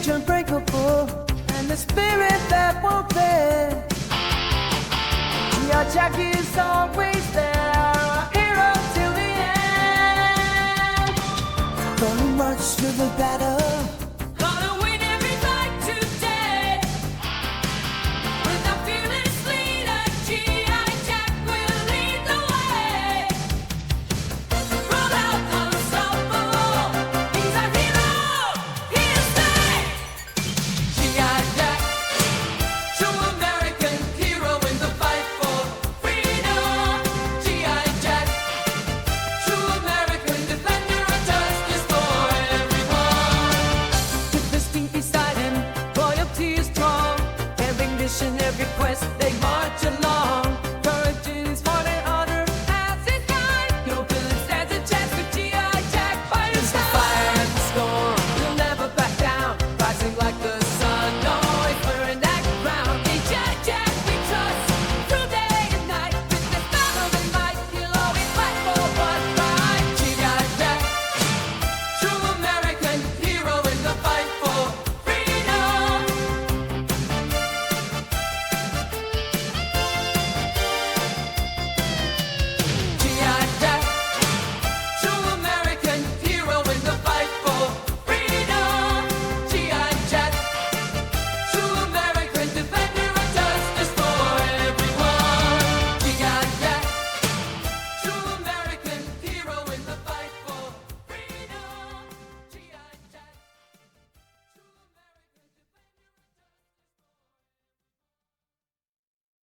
courage unbreakable, and the spirit that won't bend. Your Jack is always there, a hero till the end. Gonna march to the battle.